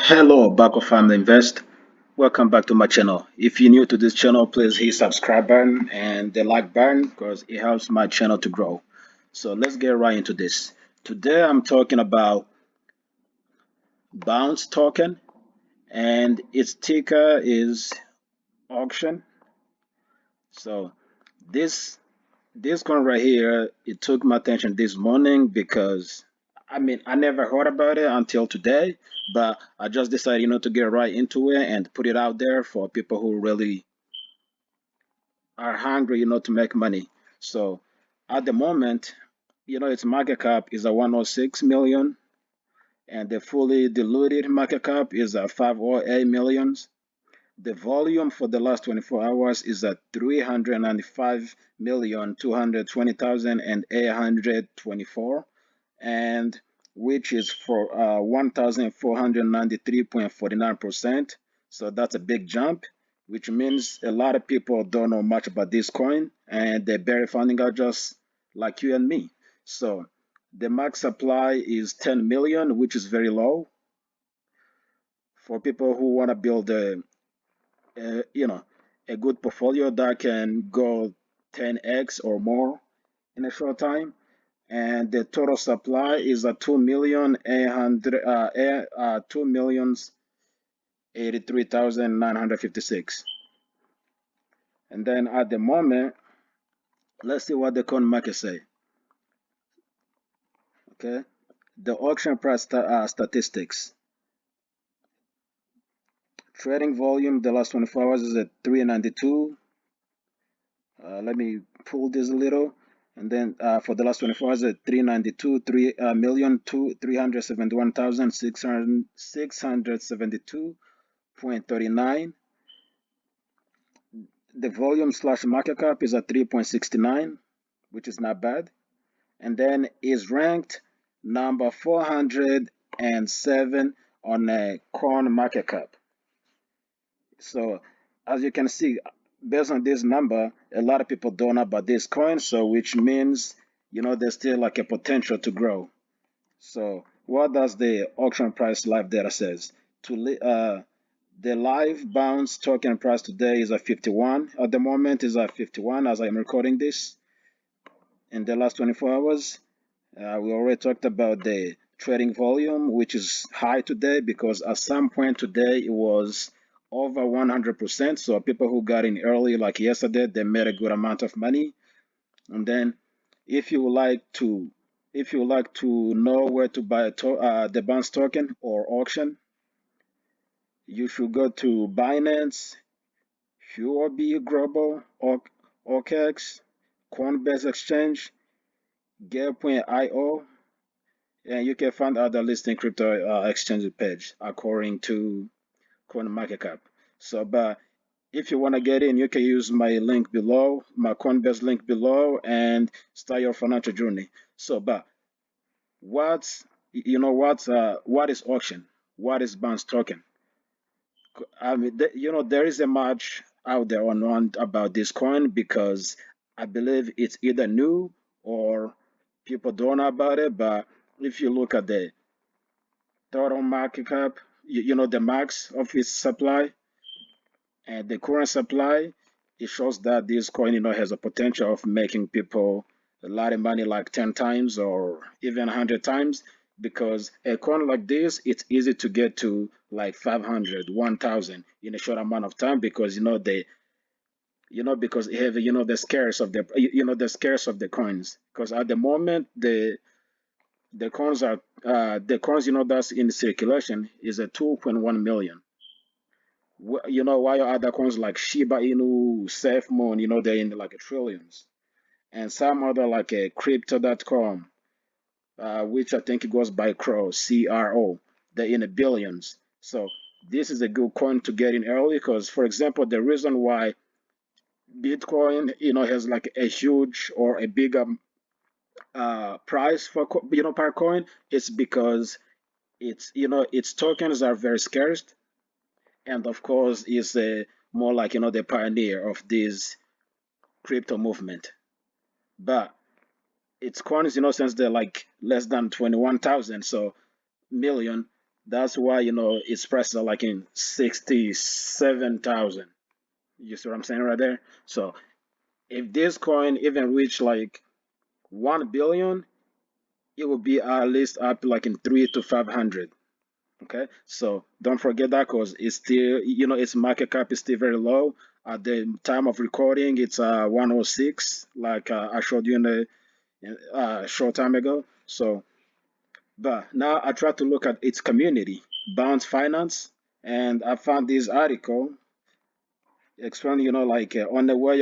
Hello, back of Family Invest. Welcome back to my channel. If you're new to this channel, please hit subscribe button and the like button because it helps my channel to grow. So let's get right into this. Today I'm talking about Bounce token and its ticker is auction. So this this one right here, it took my attention this morning because I never heard about it until today, but I just decided, to get right into it and put it out there for people who really are hungry, to make money. So at the moment, its market cap is a 106 million, and the fully diluted market cap is a 508 millions. The volume for the last 24 hours is at 395,220,824, and which is for 1,493.49%. So that's a big jump, which means a lot of people don't know much about this coin and they're barely finding out just like you and me. So the max supply is 10 million, which is very low for people who want to build uh, you know, a good portfolio that can go 10x or more in a short time. And the total supply is a 2,083,956. And then at the moment, let's see what the coin market say. Okay, the auction price statistics. Trading volume the last 24 hours is at 392. Let me pull this a little. And then for the last 24 hours, at 392, 3,371,672.39. The volume slash market cap is at 3.69, which is not bad. And then is ranked number 407 on a coin market cap. So as you can see, based on this number, a lot of people don't know about this coin, so which means there's still like a potential to grow. So what does the auction price live data says? The live bounce token price today is at 51. At the moment is at 51 as I'm recording this. In the last 24 hours, we already talked about the trading volume, which is high today because at some point today it was over 100%. So people who got in early, like yesterday, they made a good amount of money. And then, if you would like to, if you would like to know where to buy the Bounce token or auction, you should go to Binance, Huobi Global, OKX, Coinbase Exchange, Gale.io, and you can find other listing crypto exchange page according to CoinMarketCap. So, but if you want to get in, you can use my link below, my Coinbase link below, and start your financial journey. So, but what is auction? What is Bounce token? There is a much out there on about this coin because I believe it's either new or people don't know about it. But if you look at the total market cap, the max of its supply and the current supply, it shows that this coin, has a potential of making people a lot of money, like 10 times or even 100 times. Because a coin like this, it's easy to get to like 500, 1,000 in a short amount of time because because it have the scarce of the coins. Because at the moment the coins that's in circulation is a 2.1 million. While other coins like Shiba Inu, SafeMoon, they're in like a trillions. And some other like a crypto.com, which I think it goes by CRO, they're in the billions. So this is a good coin to get in early because, for example, the reason why Bitcoin, has like a huge or a bigger price for per coin is because its tokens are very scarce, and of course is more like the pioneer of this crypto movement. But its coins, since they're like less than 21,000 so million, That's why its prices are like in 67,000. You see what I'm saying right there? So if this coin even reach like 1 billion, it will be at least up like in 3 to 500. Okay, so don't forget that because it's still, its market cap is still very low. At the time of recording, it's 106, like I showed you in a short time ago. So, but now I try to look at its community, Bounce Finance, and I found this article explaining, like it, on a way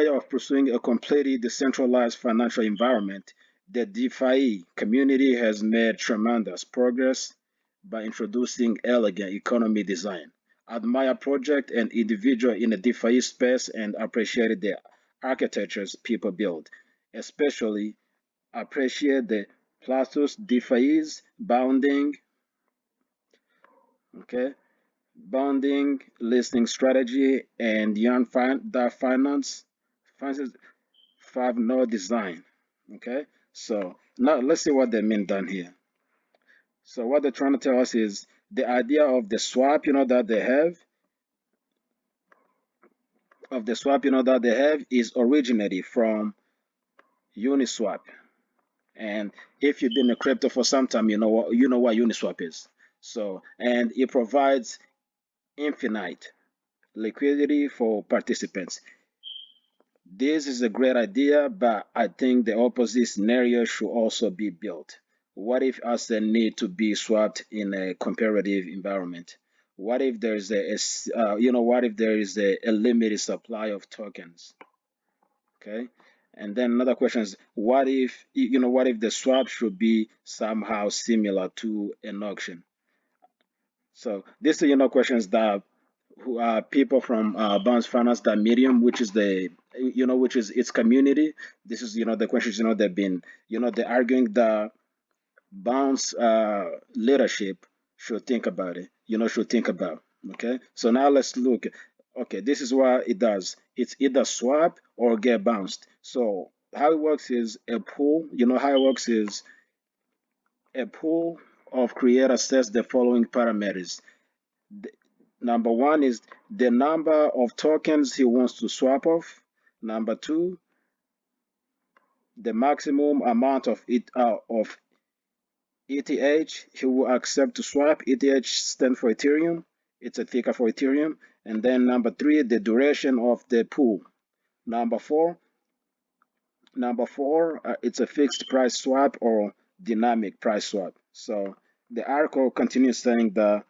of pursuing a completely decentralized financial environment, the DeFi community has made tremendous progress by introducing elegant economy design. Admire project and individual in the DeFi space and appreciate the architectures people build. Especially appreciate the Platus DeFi's okay, bounding listing strategy and finance 5 node design. Okay, so now let's see what they mean down here. So what they're trying to tell us is the idea of the swap, that they have, is originated from Uniswap. And if you've been in crypto for some time, you know what Uniswap is. So, and it provides infinite liquidity for participants. This is a great idea, but I think the opposite scenario should also be built. What if assets need to be swapped in a comparative environment? What if there's what if there is a limited supply of tokens? Okay. And then another question is, what if the swap should be somehow similar to an auction? So these are, questions that who are people from Bounce Finance, that medium, which is which is its community. This is, the questions, they've been, they're arguing that Bounce leadership should think about it, should think about. Okay. So now let's look. Okay. This is what it does. It's either swap or get bounced. So how it works is a pool, how it works is a pool of creator sets the following parameters. The- Number one is the number of tokens he wants to swap off. Number two, the maximum amount of ETH he will accept to swap. ETH stands for Ethereum. It's a ticker for Ethereum. And then number three, the duration of the pool. Number four, it's a fixed price swap or dynamic price swap. So the article continues saying that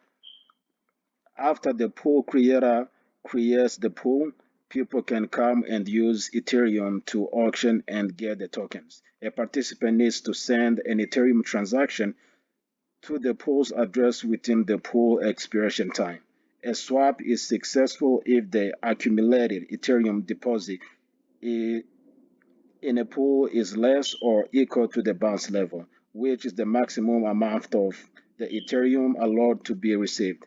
after the pool creator creates the pool, people can come and use Ethereum to auction and get the tokens. A participant needs to send an Ethereum transaction to the pool's address within the pool expiration time. A swap is successful if the accumulated Ethereum deposit in a pool is less or equal to the bounce level, which is the maximum amount of the Ethereum allowed to be received.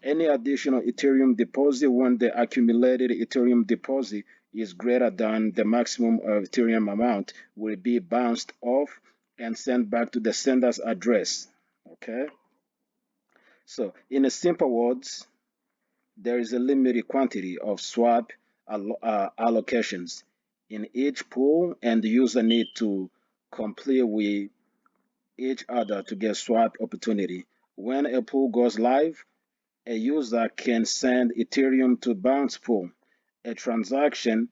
Any additional Ethereum deposit when the accumulated Ethereum deposit is greater than the maximum of Ethereum amount will be bounced off and sent back to the sender's address. Okay? So, in a simple words, there is a limited quantity of swap allocations in each pool, and the user need to compete with each other to get swap opportunity. When a pool goes live, a user can send Ethereum to bounce pool. A transaction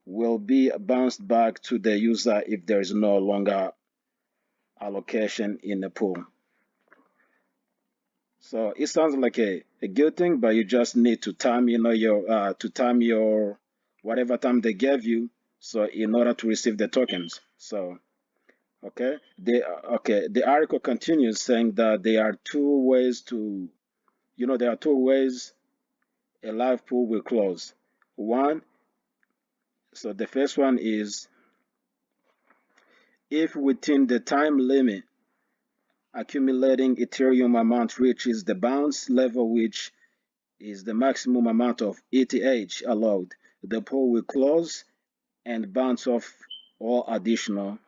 will be bounced back to the user if there is no longer allocation in the pool. So it sounds like a good thing, but you just need to time, your whatever time they gave you, so in order to receive the tokens. So the article continues saying that there are two ways a live pool will close. One, so the first one is if within the time limit accumulating Ethereum amount reaches the bounce level, which is the maximum amount of ETH allowed, the pool will close and bounce off all additional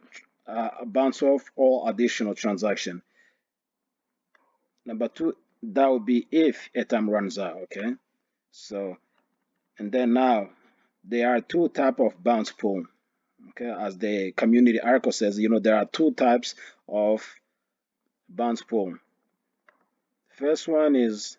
transaction. Number two, that would be if a time runs out. Okay. So, and then now there are two type of bounce pool. Okay, as the community article says, there are two types of bounce pool. First one is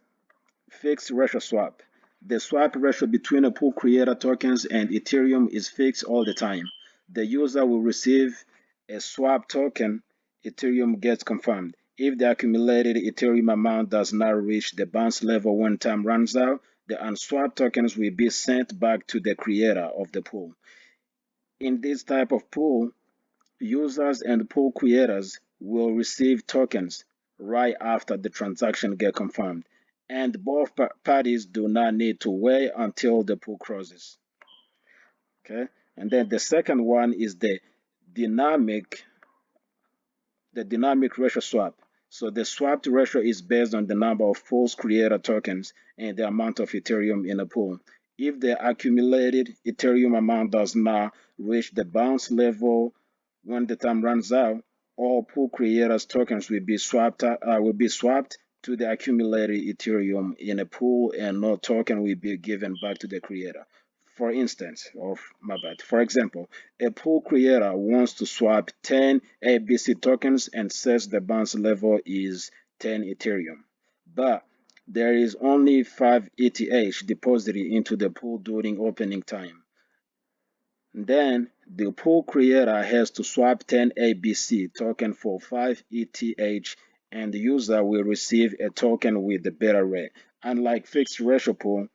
fixed ratio swap. The swap ratio between a pool creator tokens and Ethereum is fixed all the time. The user will receive a swap token, Ethereum gets confirmed. If the accumulated Ethereum amount does not reach the bounce level when time runs out, the unswapped tokens will be sent back to the creator of the pool. In this type of pool, users and pool creators will receive tokens right after the transaction get confirmed, and both parties do not need to wait until the pool closes. Okay, and then the second one is dynamic the dynamic ratio swap. So the swapped ratio is based on the number of pools creator tokens and the amount of Ethereum in a pool. If the accumulated Ethereum amount does not reach the bounce level when the time runs out, all pool creators tokens will be swapped to the accumulated Ethereum in a pool, and no token will be given back to the creator. For instance, or my bad. For example, a pool creator wants to swap 10 ABC tokens and says the bounce level is 10 Ethereum. But there is only 5 ETH deposited into the pool during opening time. Then the pool creator has to swap 10 ABC token for 5 ETH, and the user will receive a token with the better rate. Unlike fixed ratio pool,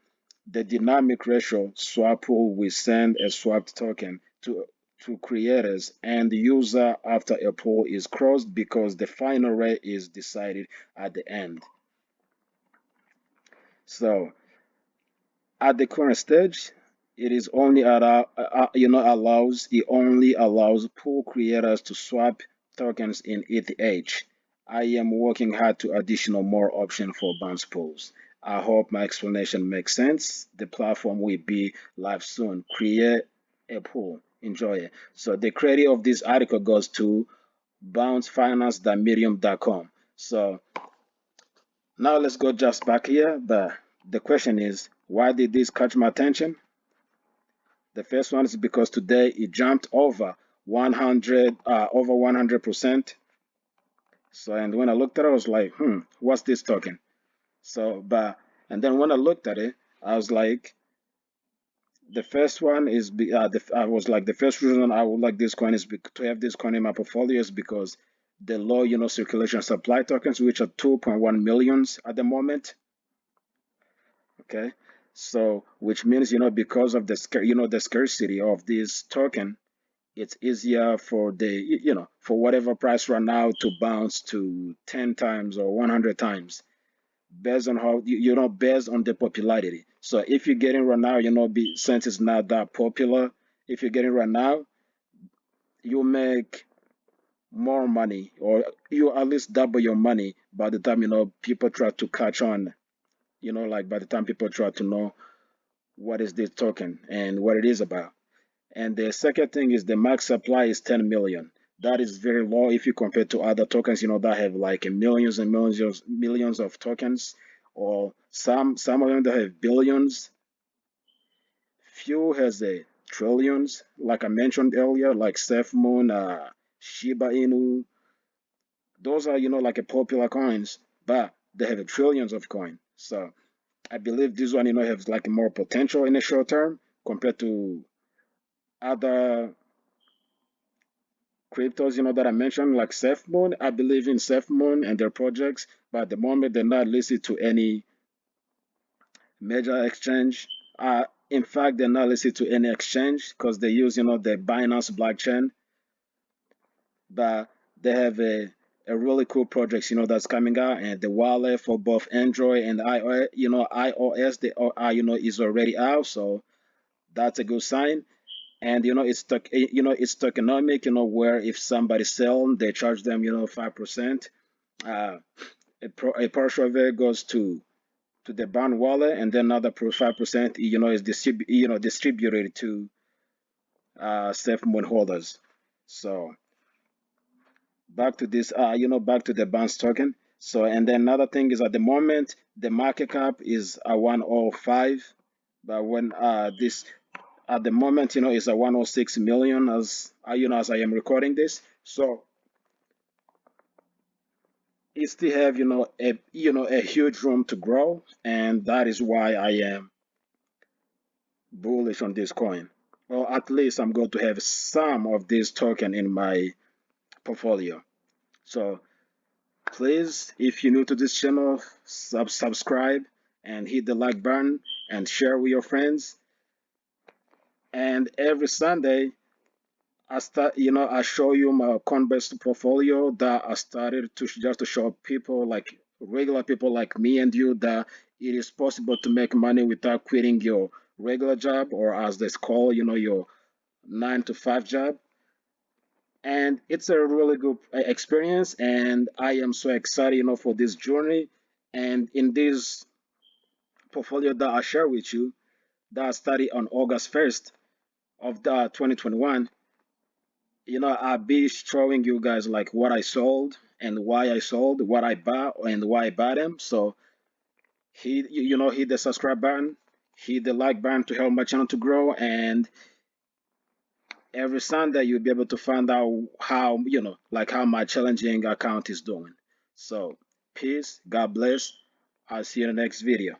the dynamic ratio swap pool will send a swapped token to creators and the user after a pool is crossed because the final rate is decided at the end. So at the current stage, it only allows pool creators to swap tokens in ETH. I am working hard to additional more option for bounce pools. I hope my explanation makes sense. The platform will be live soon. Create a pool. Enjoy it. So the credit of this article goes to bouncefinance.medium.com. So now let's go just back here. The question is, why did this catch my attention? The first one is because today it jumped over 100%. So, and when I looked at it, I was like, what's this token? And then when I looked at it, I was like, the first one is, I was like, the first reason I would like this coin is to have this coin in my portfolio is because the low, circulation supply tokens, which are 2.1 millions at the moment. Okay. So, which means, because of the scarcity of this token, it's easier for for whatever price right now to bounce to 10 times or 100 times based on how based on the popularity. So if you're getting right now, since it's not that popular, if you're getting right now, you make more money, or you at least double your money by the time people try to catch on, like by the time people try to know what is this token and what it is about. And the second thing is the max supply is 10 million. That is very low if you compare to other tokens, that have like millions and millions of tokens, or some of them that have billions. Few has a trillions, like I mentioned earlier, like SafeMoon, Shiba Inu. Those are, like a popular coins, but they have trillions of coin. So I believe this one, has like more potential in the short term compared to other cryptos, that I mentioned, like SafeMoon. I believe in SafeMoon and their projects, but at the moment they're not listed to any major exchange. In fact, they're not listed to any exchange because they use, the Binance blockchain. But they have a really cool projects, that's coming out, and the wallet for both Android and iOS, iOS, is already out, so that's a good sign. And it's tokenomic, where if somebody sell, they charge them 5%. A portion of it goes to the bond wallet, and then another 5% is distributed to SafeMoon holders. So back to this back to the bounce token. So, and then another thing is at the moment, the market cap is a 105, but when this at the moment, is a 106 million as as I am recording this. So it still have, a huge room to grow, and that is why I am bullish on this coin. Well, at least I'm going to have some of this token in my portfolio. So please, if you're new to this channel, subscribe and hit the like button and share with your friends. And every Sunday, I show you my coin-based portfolio that I started to just to show people like regular people like me and you that it is possible to make money without quitting your regular job, or as they call, your 9 to 5 job. And it's a really good experience, and I am so excited, for this journey. And in this portfolio that I share with you, that I started on August 1st of the 2021, I'll be showing you guys like what I sold and why I sold, what I bought and why I bought them. So hit the subscribe button, hit the like button to help my channel to grow, and every Sunday you'll be able to find out how, like how my challenging account is doing. So peace, God bless. I'll see you in the next video.